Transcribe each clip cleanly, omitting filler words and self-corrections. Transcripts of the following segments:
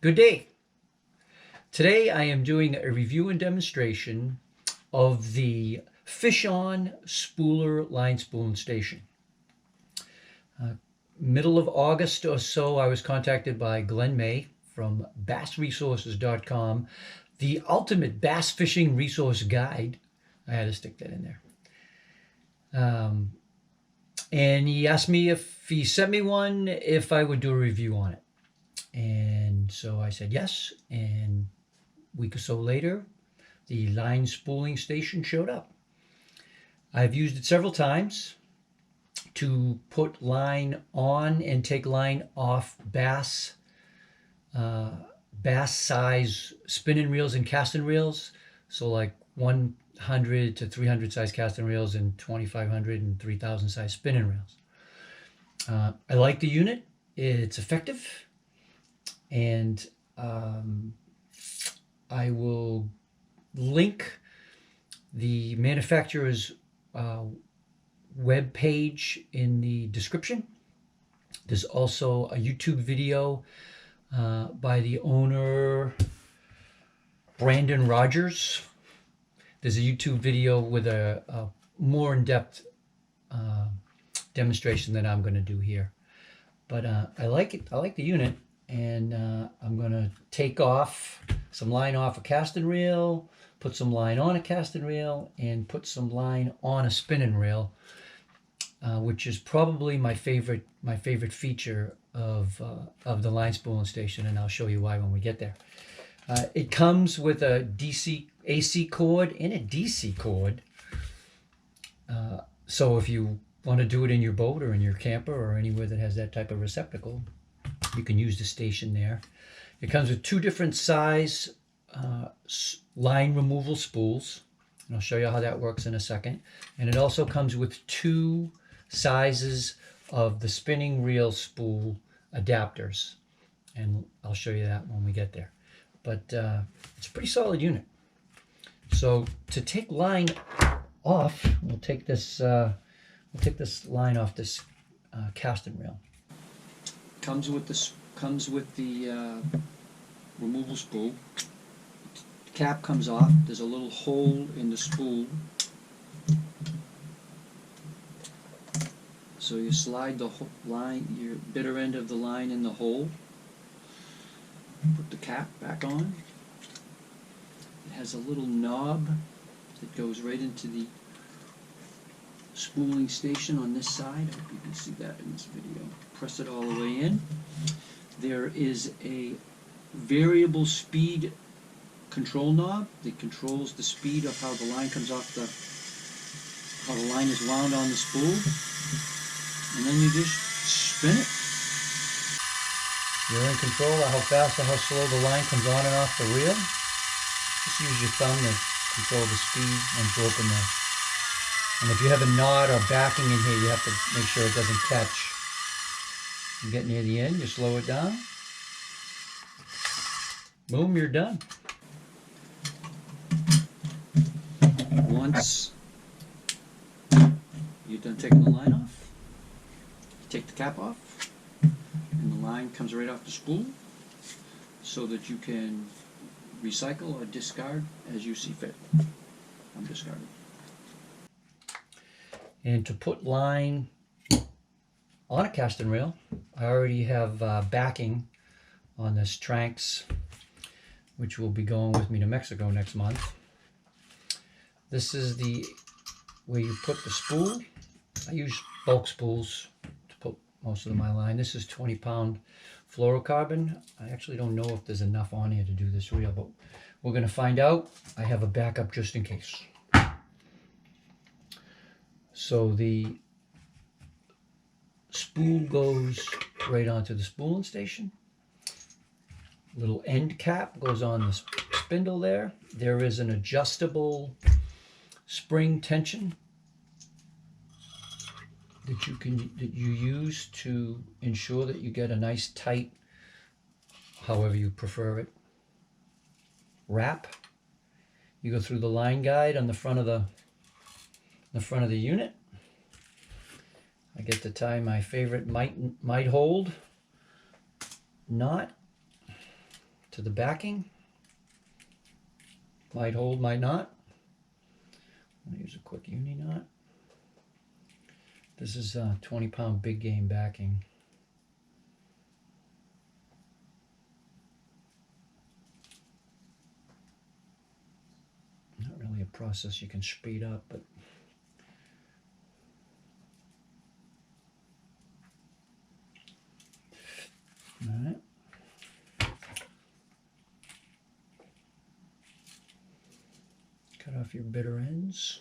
Good day. Today I am doing a review and demonstration of the Fishon Spooler line spooling station. Middle of August or so, I was contacted by Glenn May from bassresources.com, the ultimate bass fishing resource guide. I had to stick that in there. And he asked me if he sent me one, if I would do a review on it. And so I said yes, and a week or so later, the line spooling station showed up. I've used it several times to put line on and take line off bass size spinning reels and casting reels. So like 100 to 300 size casting reels and 2,500 and 3,000 size spinning reels. I like the unit. It's effective. And I will link the manufacturer's web page in the description. There's also a YouTube video by the owner, Brandon Rogers. There's a YouTube video with a more in-depth demonstration than I'm going to do here. But I like it. I like the unit. And I'm going to take off some line off a casting reel, put some line on a casting reel, and put some line on a spinning reel, which is probably my favorite feature of the line spooling station, and I'll show you why when we get there. It comes with a AC cord and a DC cord. So if you want to do it in your boat or in your camper or anywhere that has that type of receptacle, you can use the station there. It comes with two different size line removal spools, and I'll show you how that works in a second. And it also comes with two sizes of the spinning reel spool adapters, and I'll show you that when we get there. But it's a pretty solid unit. So to take line off, we'll take this line off this casting reel. Comes with the removal spool. The cap comes off. There's a little hole in the spool, so you slide the line, your bitter end of the line in the hole. Put the cap back on. It has a little knob that goes right into the spooling station on this side. I hope you can see that in this video. Press it all the way in. There is a variable speed control knob that controls the speed of how the line comes off how the line is wound on the spool. And then you just spin it. You're in control of how fast or how slow the line comes on and off the reel. Just use your thumb to control the speed once you open the. And if you have a knot or backing in here, you have to make sure it doesn't catch. You get near the end, you slow it down. Boom, you're done. Once you're done taking the line off, you take the cap off, and the line comes right off the spool so that you can recycle or discard as you see fit. I'm discarding. And to put line on a casting reel, I already have backing on this Tranx, which will be going with me to Mexico next month. This is the where you put the spool. I use bulk spools to put most of my line. This is 20-pound fluorocarbon. I actually don't know if there's enough on here to do this reel, but we're going to find out. I have a backup just in case. So the spool goes right onto the spooling station. Little end cap goes on the spindle there. There is an adjustable spring tension that you use to ensure that you get a nice tight, however you prefer it, wrap. You go through the line guide on the front of the unit. I get to tie my favorite might hold knot to the backing. Might hold, might not. I'm going to use a quick uni knot. This is a 20-pound big game backing. Not really a process you can speed up, but all right. Cut off your bitter ends.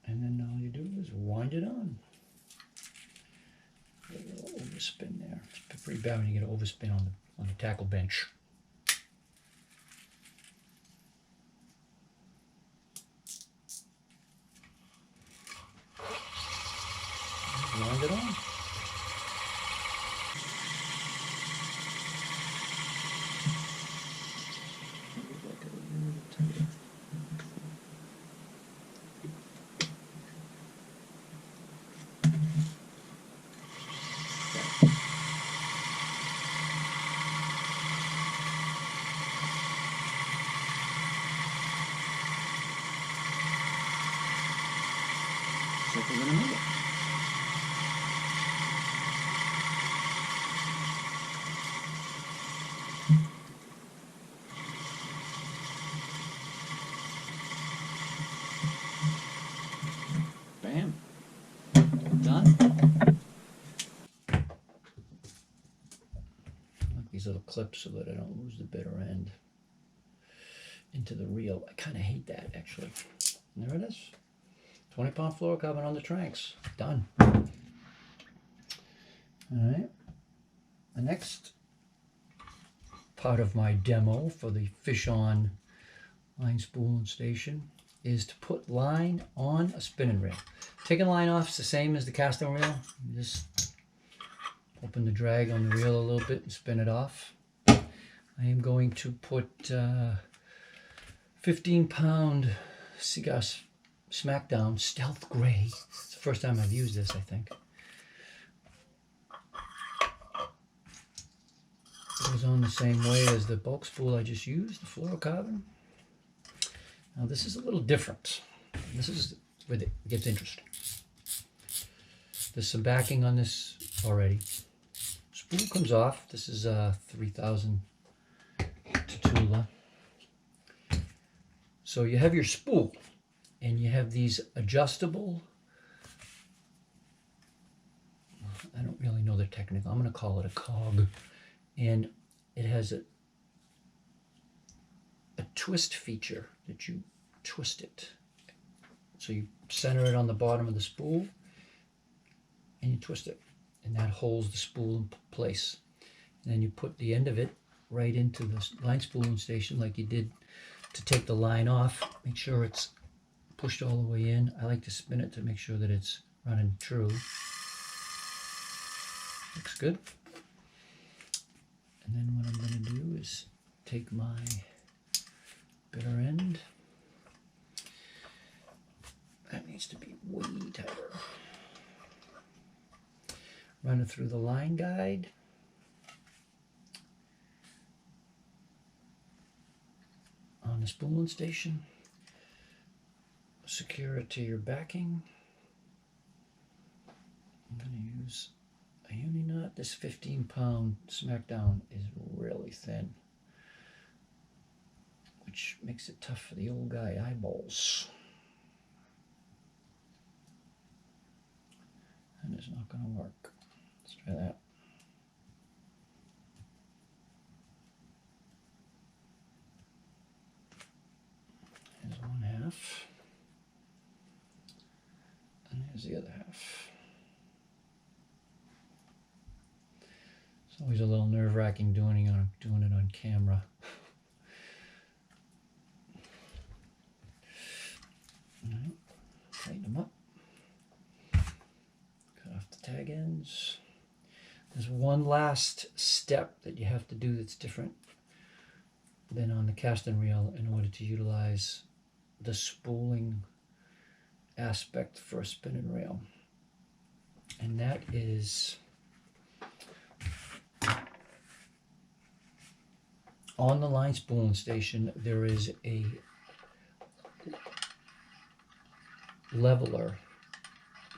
And then all you do is wind it on. Get a little overspin there. It's pretty bad when you get an overspin on the tackle bench. Wind it on. Circle in the middle. Bam. Done. I like these little clips so that I don't lose the bitter end into the reel. I kind of hate that, actually. And there it is. 20-pound fluorocarbon on the tranks. Done. All right. The next part of my demo for the Fishon line spooling station is to put line on a spinning reel. Taking line off is the same as the casting reel. You just open the drag on the reel a little bit and spin it off. I am going to put 15-pound cigar Smackdown Stealth Gray. It's the first time I've used this, I think. It goes on the same way as the bulk spool I just used, the fluorocarbon. Now this is a little different. This is where it gets interesting. There's some backing on this already. Spool comes off. This is 3000 Tatula. So you have your spool. And you have these adjustable, I don't really know the technical, I'm going to call it a cog. And it has a twist feature that you twist it. So you center it on the bottom of the spool and you twist it. And that holds the spool in place. And then you put the end of it right into the line spooling station like you did to take the line off. Make sure it's pushed all the way in. I like to spin it to make sure that it's running true. Looks good. And then what I'm going to do is take my bitter end. That needs to be way tighter. Run it through the line guide. On the spooling station. Secure it to your backing. I'm going to use a uni knot. This 15-pound Smackdown is really thin, which makes it tough for the old guy eyeballs. And it's not going to work. Let's try that. Here's one half. And here's the other half. It's always a little nerve-wracking doing it on camera. Right. Tighten them up. Cut off the tag ends. There's one last step that you have to do that's different than on the casting reel in order to utilize the spooling aspect for a spinning reel. And that is on the line spooling station. There is a leveler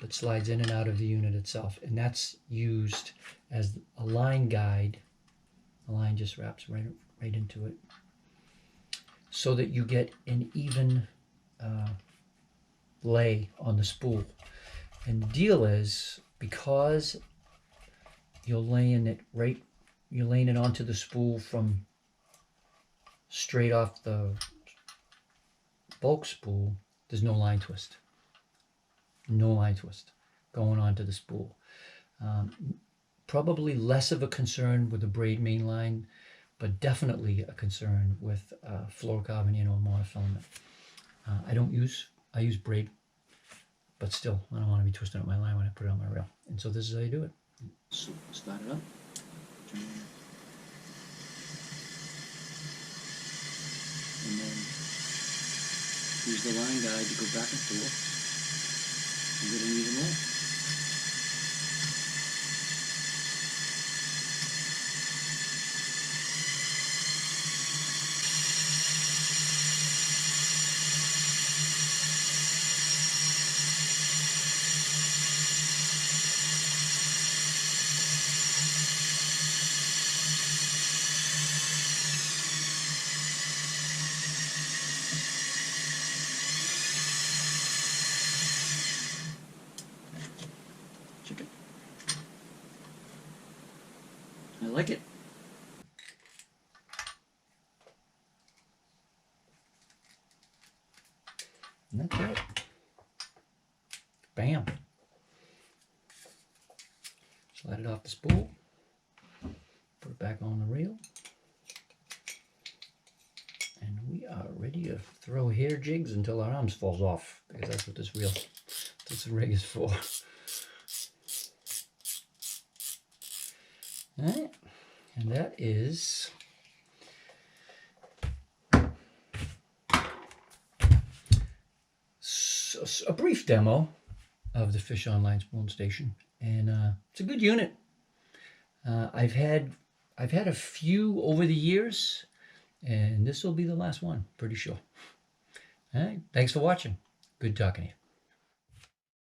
that slides in and out of the unit itself, and that's used as a line guide. The line just wraps right into it so that you get an even lay on the spool. And the deal is, because you're laying it onto the spool from straight off the bulk spool, there's no line twist. No line twist going onto the spool. Probably less of a concern with the braid main line, but definitely a concern with fluorocarbon or monofilament. I use braid, but still, I don't want to be twisting up my line when I put it on my reel. And so this is how you do it. So start it up. And then use the line guide to go back and forth and get an even lay. Chicken. I like it. And that's it. Bam. Slide it off the spool. Put it back on the reel. And we are ready to throw hair jigs until our arms falls off, because that's what this rig is for. All right, and that is a brief demo of the Fishon line spoon station, and it's a good unit. I've had a few over the years, and this will be the last one, pretty sure. All right, thanks for watching. Good talking to you.